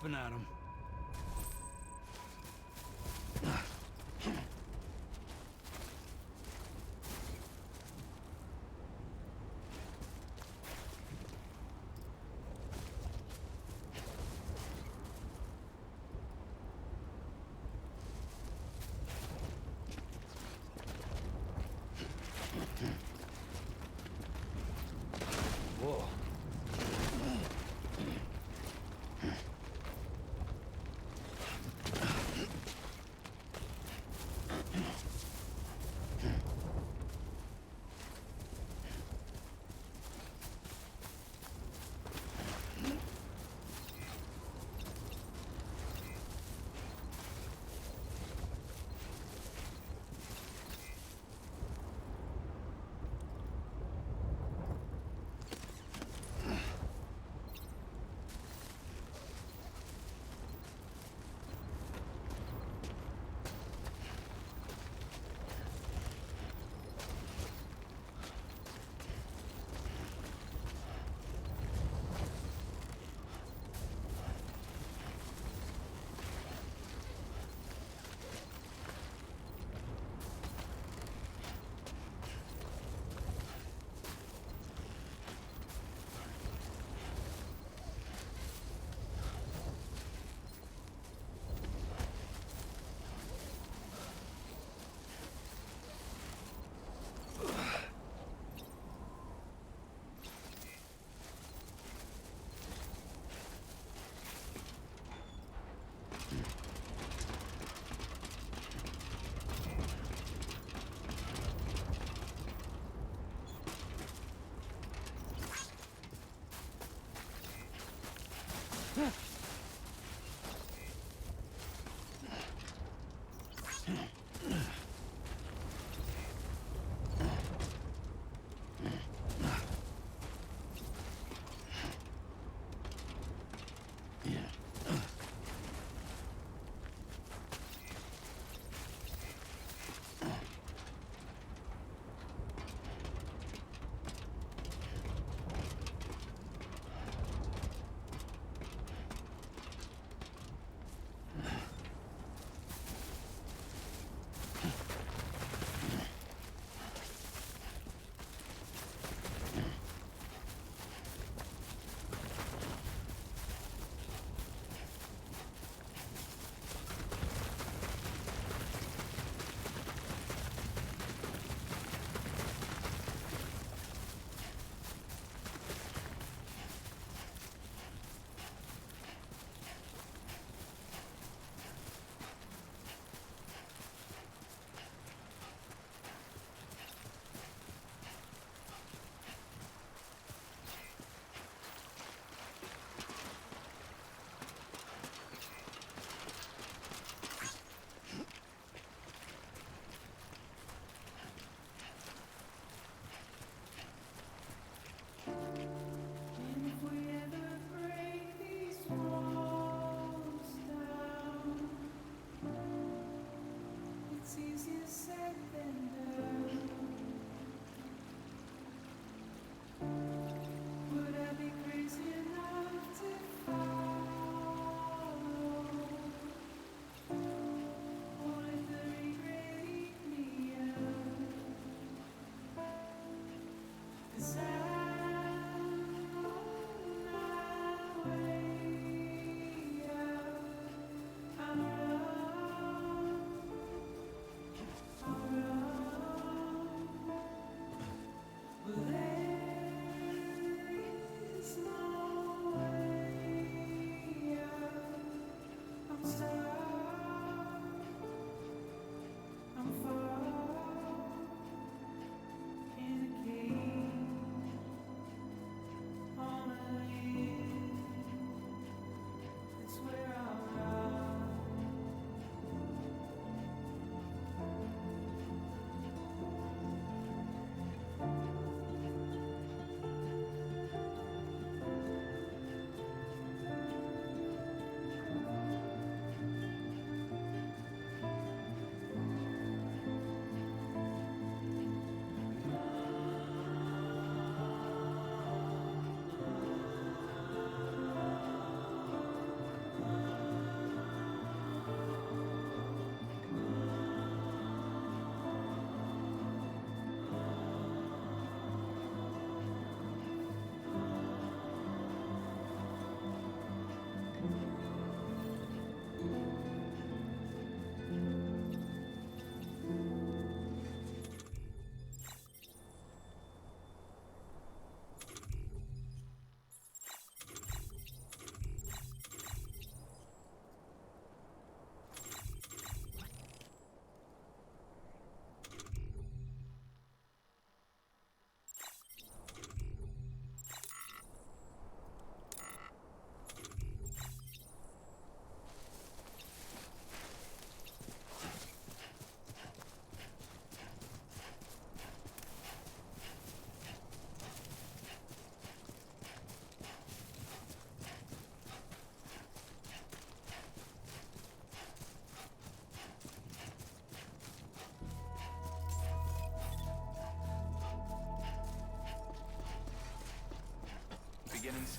hopping at him. Whoa.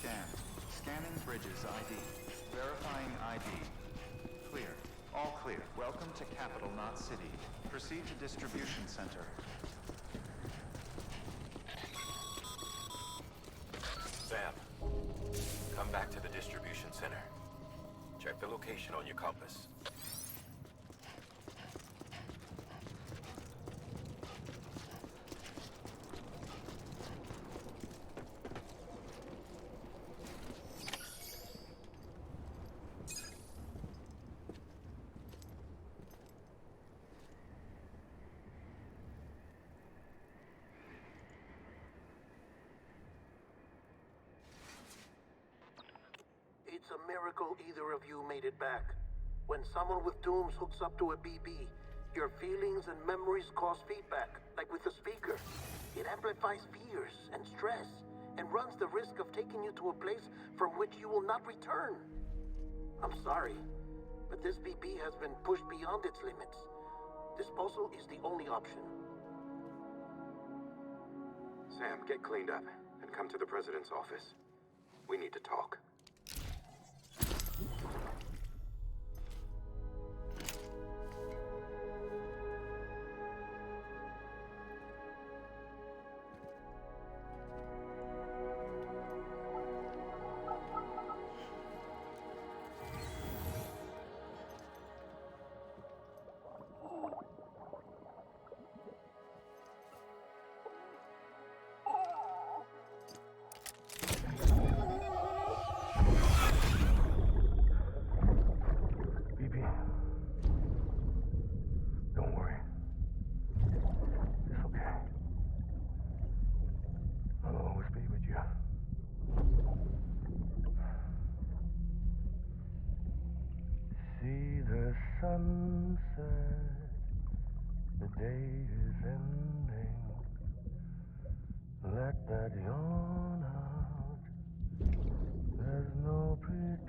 Scanned. Scanning bridges ID. Verifying ID. Clear. All clear. Welcome to Capital, not City. Proceed to Distribution Center. Sam, come back to the distribution center. Check the location on your compass. It's a miracle either of you made it back. When someone with dooms hooks up to a BB, your feelings and memories cause feedback, like with a speaker. It amplifies fears and stress, and runs the risk of taking you to a place from which you will not return. I'm sorry, but this BB has been pushed beyond its limits. Disposal is the only option. Sam, get cleaned up and come to the president's office. We need to talk. Don't worry. It's okay. I'll always be with you. See the sunset. The day is ending. Let that yawn out. There's no pretending.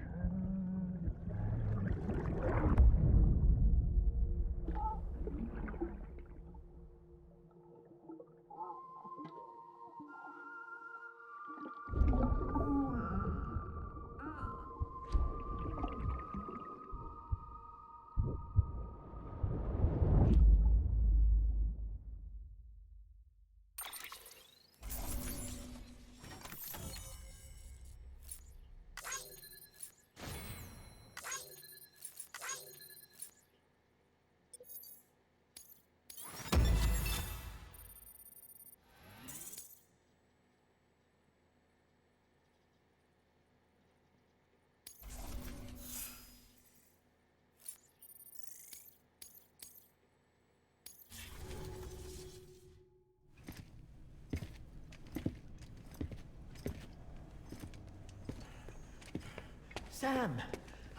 Sam,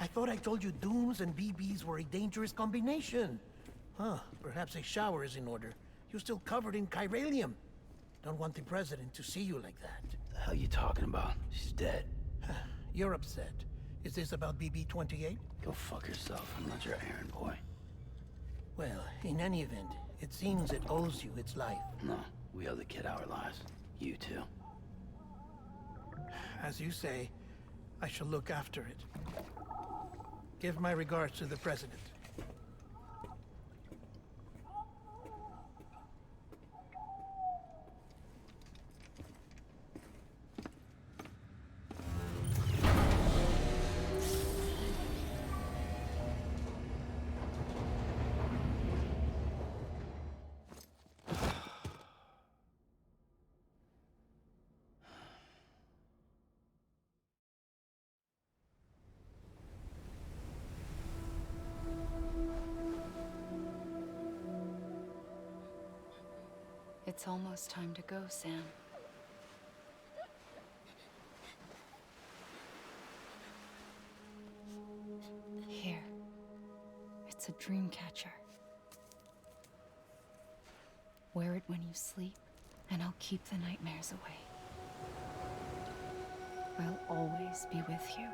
I thought I told you dooms and BBs were a dangerous combination. Huh, perhaps a shower is in order. You're still covered in chiralium. Don't want the president to see you like that. The hell you talking about? She's dead. You're upset. Is this about BB-28? Go fuck yourself. I'm not your errand boy. Well, in any event, it seems it owes you its life. No, we owe the kid our lives. You too. As you say, I shall look after it. Give my regards to the president. It's almost time to go, Sam. Here. It's a dream catcher. Wear it when you sleep, and I'll keep the nightmares away. I'll always be with you.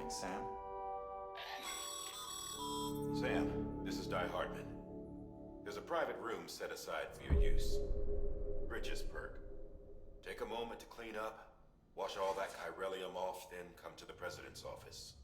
doing, Sam? Sam, this is Di Hartman. There's a private room set aside for your use. Bridges perk. Take a moment to clean up, wash all that chiralium off, then come to the President's office.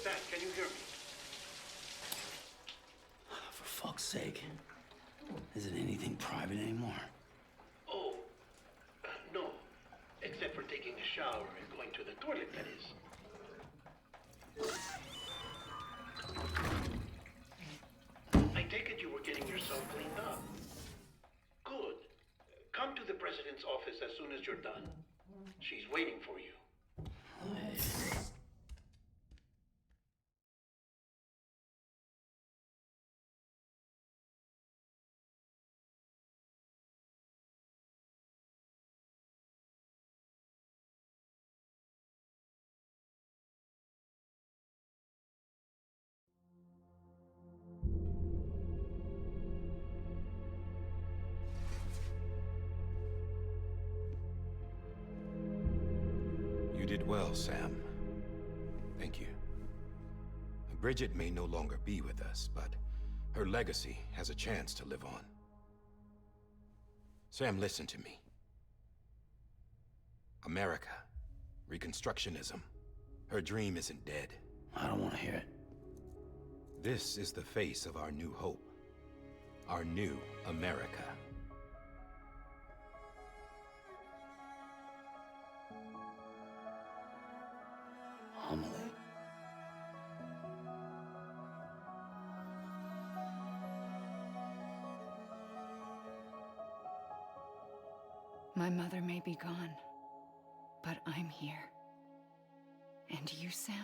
Sam, can you hear me? For fuck's sake. Isn't anything private anymore? Oh, no. Except for taking a shower and going to the toilet, that is. I take it you were getting yourself cleaned up. Good. Come to the President's office as soon as you're done. She's waiting for you. You did well, Sam. Thank you. Bridget may no longer be with us, but her legacy has a chance to live on. Sam, listen to me. America, Reconstructionism, her dream isn't dead. I don't want to hear it. This is the face of our new hope. Our new America. Homily. My mother may be gone, but I'm here. And you, Sam,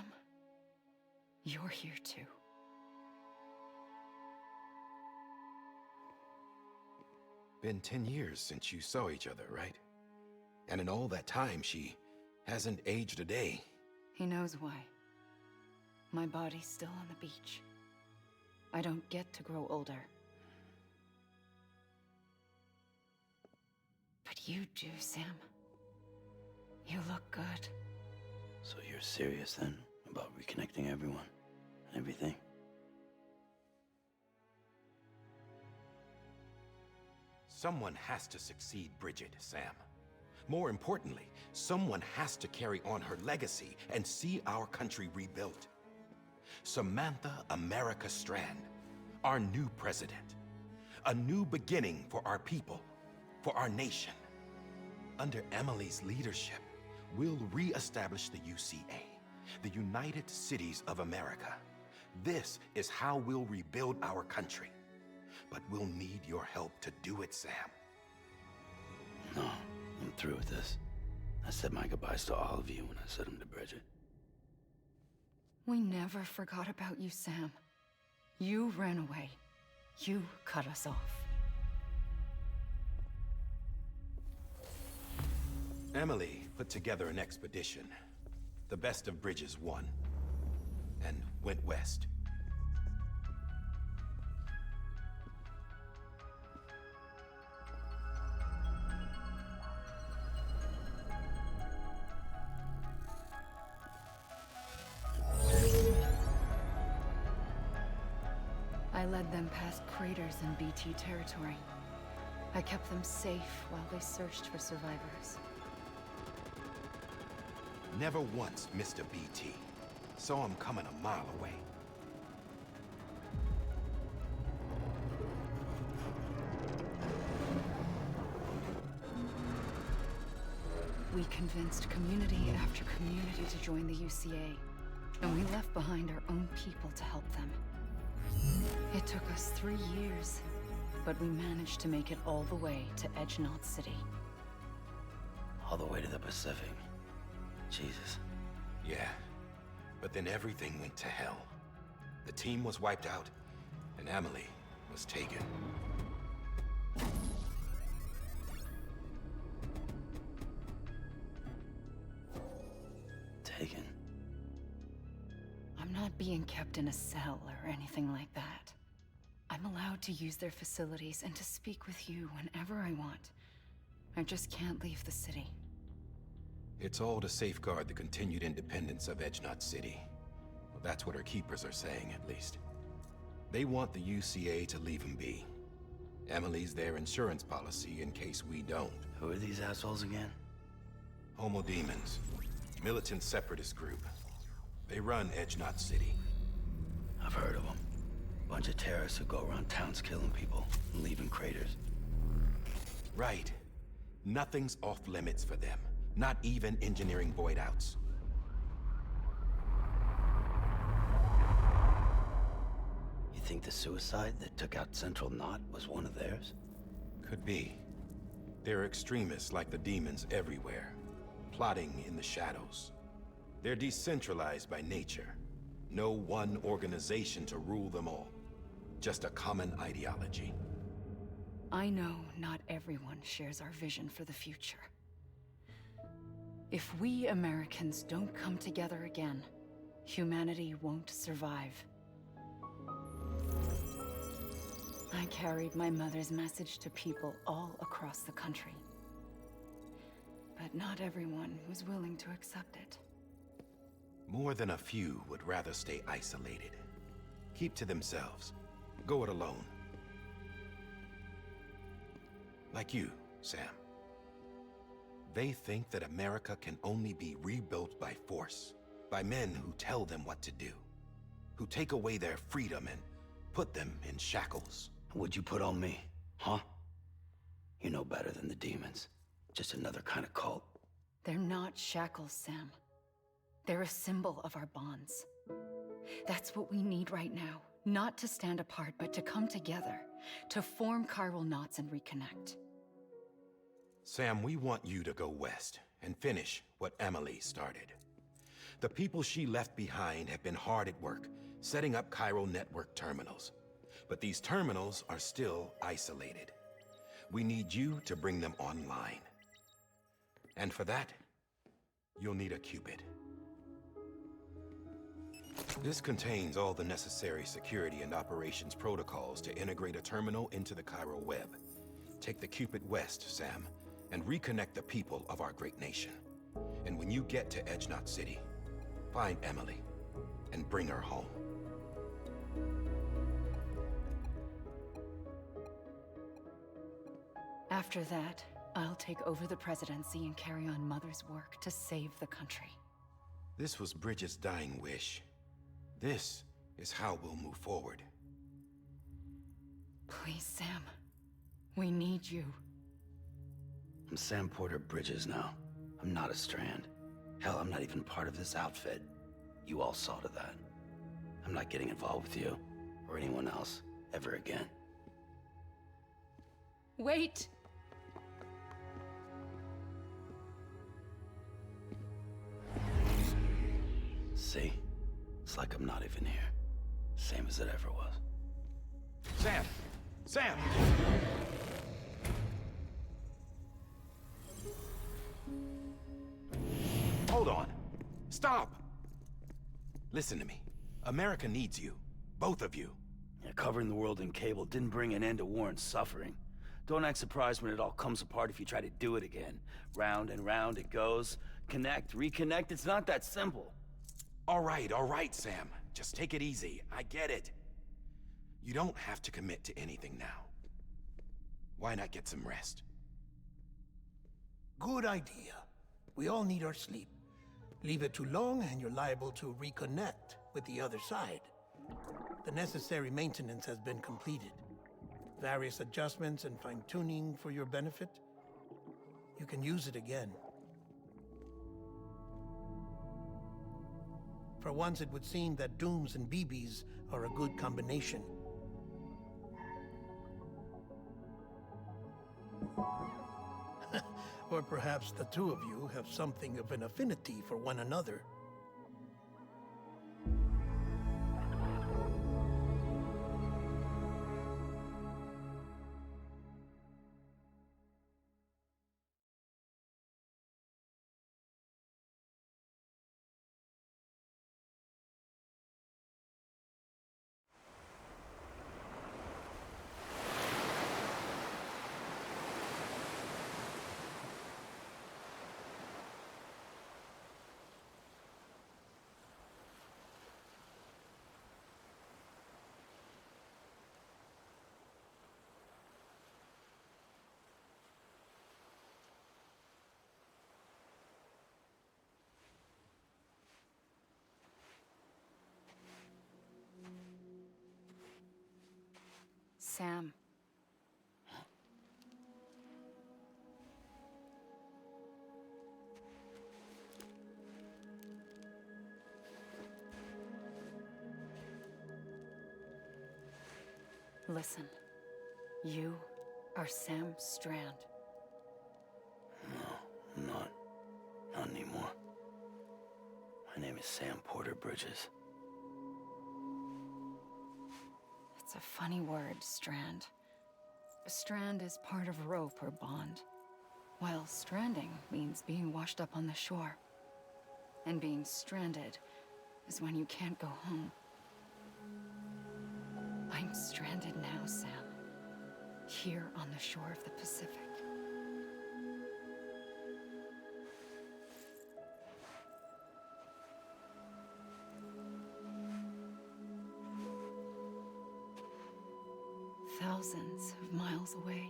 you're here too. Been 10 years since you saw each other, right? And in all that time, she hasn't aged a day. He knows why. My body's still on the beach. I don't get to grow older. But you do, Sam. You look good. So you're serious then about reconnecting everyone and everything? Someone has to succeed Bridget, Sam. More importantly, someone has to carry on her legacy and see our country rebuilt. Samantha America Strand, our new president. A new beginning for our people, for our nation. Under Emily's leadership, we'll re-establish the UCA, the United Cities of America. This is how we'll rebuild our country. But we'll need your help to do it, Sam. No, I'm through with this. I said my goodbyes to all of you when I said them to Bridget. We never forgot about you, Sam. You ran away. You cut us off. Emily put together an expedition. The best of Bridges won, and went west. I led them past craters in BT territory. I kept them safe while they searched for survivors. Never once missed a BT. Saw him coming a mile away. We convinced community after community to join the UCA, and we left behind our own people to help them. It took us 3 years, but we managed to make it all the way to Edge-Knot City. All the way to the Pacific. Jesus. Yeah, but then everything went to hell. The team was wiped out, and Emily was taken. Taken? I'm not being kept in a cell or anything like that. I'm allowed to use their facilities and to speak with you whenever I want. I just can't leave the city. It's all to safeguard the continued independence of Edge-Knot City. Well, that's what our keepers are saying, at least. They want the UCA to leave them be. Emily's their insurance policy in case we don't. Who are these assholes again? Homo Demons. Militant separatist group. They run Edge-Knot City. I've heard of them. Bunch of terrorists who go around towns killing people and leaving craters. Right. Nothing's off limits for them. Not even engineering void outs. You think the suicide that took out Central Knot was one of theirs? Could be. There are extremists like the demons everywhere, plotting in the shadows. They're decentralized by nature. No one organization to rule them all. Just a common ideology. I know not everyone shares our vision for the future. If we Americans don't come together again, humanity won't survive. I carried my mother's message to people all across the country. But not everyone was willing to accept it. More than a few would rather stay isolated. Keep to themselves. Go it alone. Like you, Sam. They think that America can only be rebuilt by force, by men who tell them what to do, who take away their freedom and put them in shackles. What'd you put on me, huh? You know better than the demons. Just another kind of cult. They're not shackles, Sam. They're a symbol of our bonds. That's what we need right now. Not to stand apart, but to come together, to form chiral knots and reconnect. Sam, we want you to go west and finish what Emily started. The people she left behind have been hard at work, setting up chiral network terminals. But these terminals are still isolated. We need you to bring them online. And for that, you'll need a Cupid. This contains all the necessary security and operations protocols to integrate a terminal into the chiral web. Take the Cupid west, Sam, and reconnect the people of our great nation. And when you get to Edge-Knot City, find Emily and bring her home. After that, I'll take over the presidency and carry on Mother's work to save the country. This was Bridget's dying wish. This is how we'll move forward. Please, Sam. We need you. I'm Sam Porter Bridges now. I'm not a Strand. Hell, I'm not even part of this outfit. You all saw to that. I'm not getting involved with you, or anyone else, ever again. Wait! See? It's like I'm not even here. Same as it ever was. Sam! Sam! Hold on. Stop! Listen to me. America needs you. Both of you. Yeah, covering the world in cable didn't bring an end to war and suffering. Don't act surprised when it all comes apart if you try to do it again. Round and round it goes. Connect, reconnect, it's not that simple. All right, Sam. Just take it easy. I get it. You don't have to commit to anything now. Why not get some rest? Good idea. We all need our sleep. Leave it too long and you're liable to reconnect with the other side. The necessary maintenance has been completed. Various adjustments and fine-tuning for your benefit. You can use it again. For once, it would seem that Dooms and BBs are a good combination. Or perhaps the two of you have something of an affinity for one another. Sam. Listen. You are Sam Strand. No, I'm not. Not anymore. My name is Sam Porter Bridges. It's a funny word, Strand. A strand is part of rope or bond, while stranding means being washed up on the shore. And being stranded is when you can't go home. I'm stranded now, Sam. Here on the shore of the Pacific. Thousands of miles away,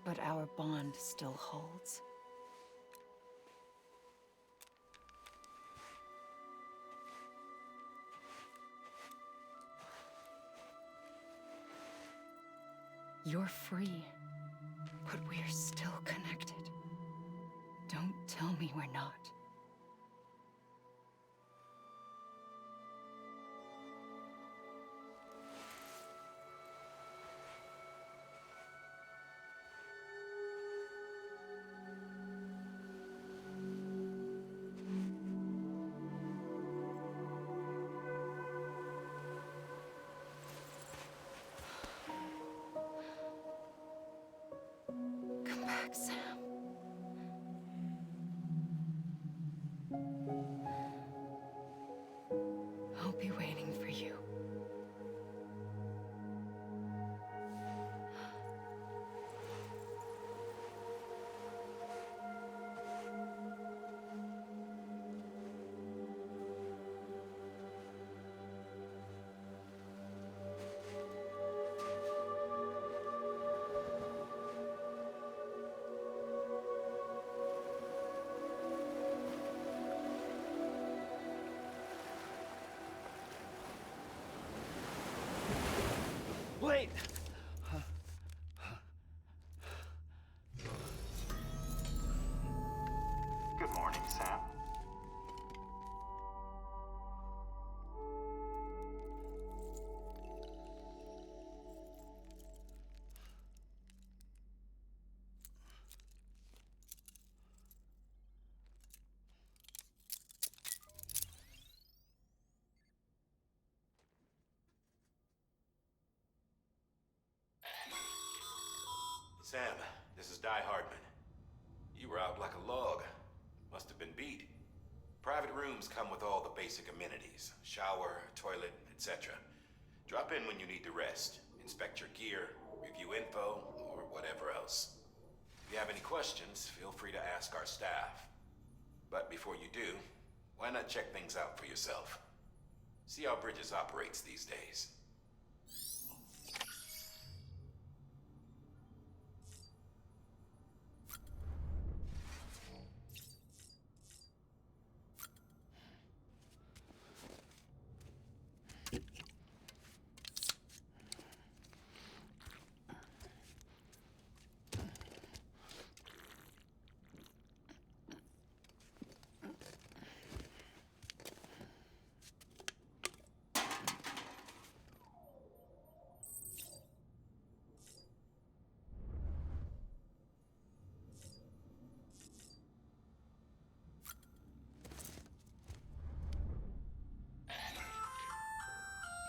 but our bond still holds. You're free, but we're still connected. Don't tell me we're not. Come back, Sam. I'll be waiting for you. Sam, this is Di Hardman. You were out like a log. Must have been beat. Private rooms come with all the basic amenities. Shower, toilet, etc. Drop in when you need to rest. Inspect your gear, review info, or whatever else. If you have any questions, feel free to ask our staff. But before you do, why not check things out for yourself? See how Bridges operates these days.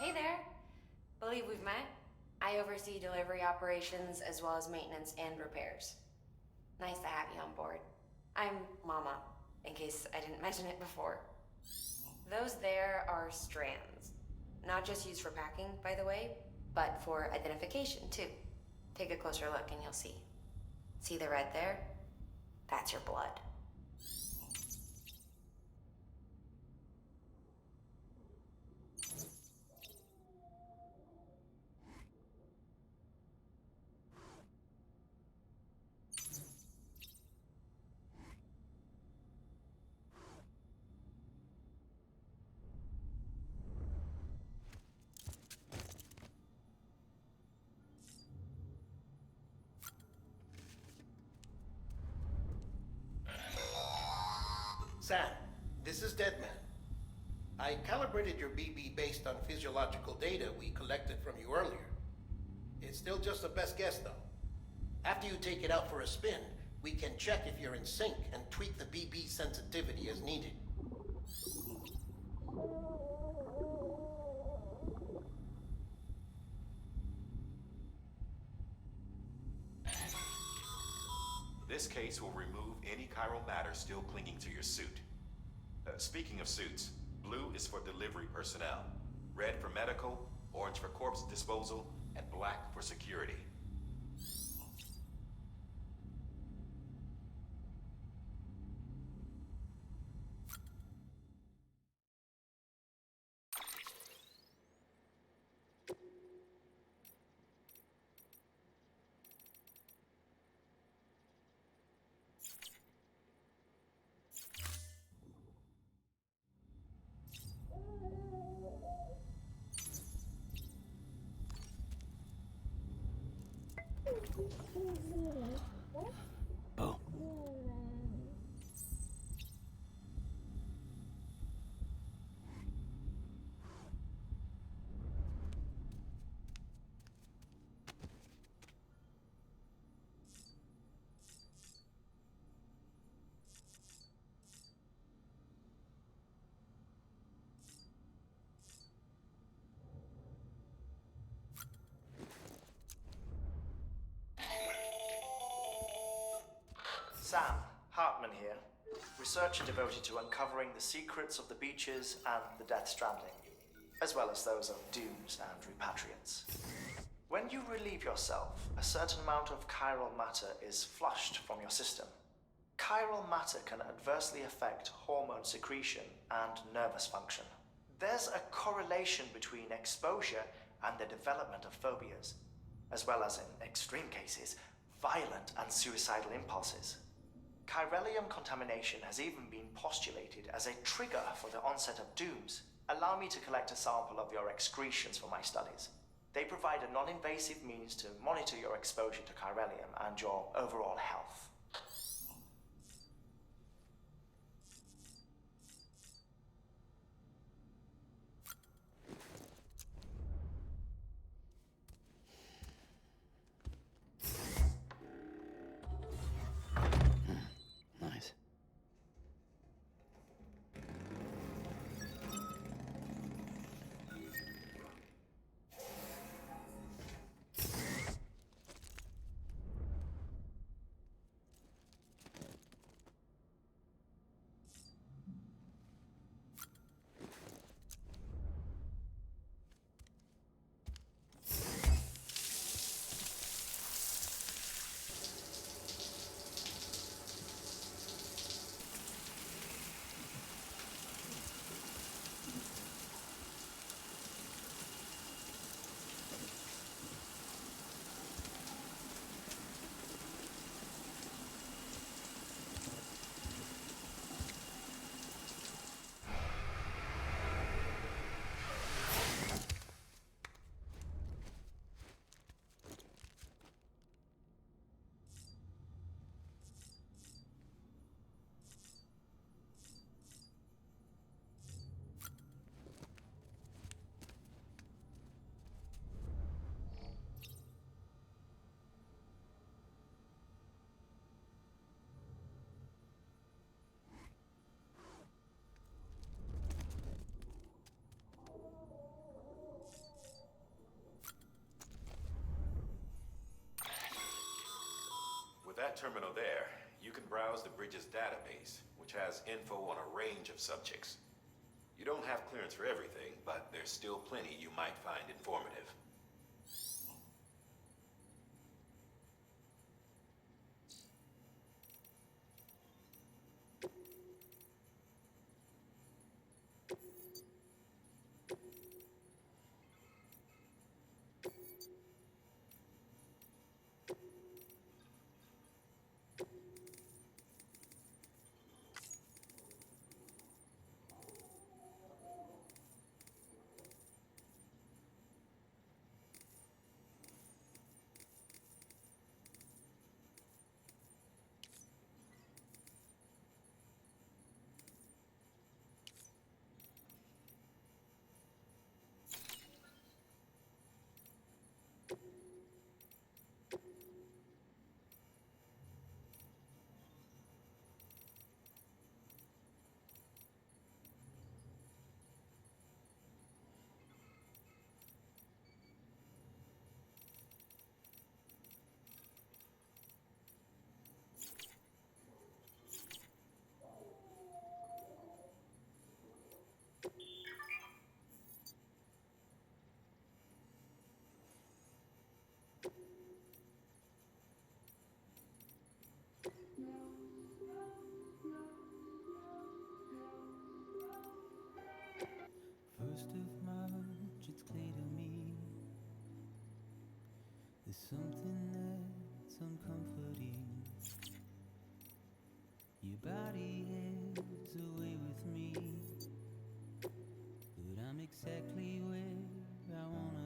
Hey there. Believe we've met. I oversee delivery operations as well as maintenance and repairs. Nice to have you on board. I'm Mama, in case I didn't mention it before. Those there are strands. Not just used for packing, by the way, but for identification too. Take a closer look and you'll see. See the red there? That's your blood. Sam, this is Deadman. I calibrated your BB based on physiological data we collected from you earlier. It's still just a best guess, though. After you take it out for a spin, we can check if you're in sync and tweak the BB sensitivity as needed. This case will remove any chiral matter still clinging to your suit. Speaking of suits, blue is for delivery personnel, red for medical, orange for corpse disposal, and black for security. Boom. Sam, Hartman here, researcher devoted to uncovering the secrets of the beaches and the Death Stranding, as well as those of dooms and repatriates. When you relieve yourself, a certain amount of chiral matter is flushed from your system. Chiral matter can adversely affect hormone secretion and nervous function. There's a correlation between exposure and the development of phobias, as well as, in extreme cases, violent and suicidal impulses. Chiralium contamination has even been postulated as a trigger for the onset of dooms. Allow me to collect a sample of your excretions for my studies. They provide a non-invasive means to monitor your exposure to chiralium and your overall health. Nice. that terminal there, you can browse the bridge's database, which has info on a range of subjects. You don't have clearance for everything, but there's still plenty you might find informative. First of March, it's clear to me there's something that's uncomforting. Your body heads away with me, but I'm exactly where I wanna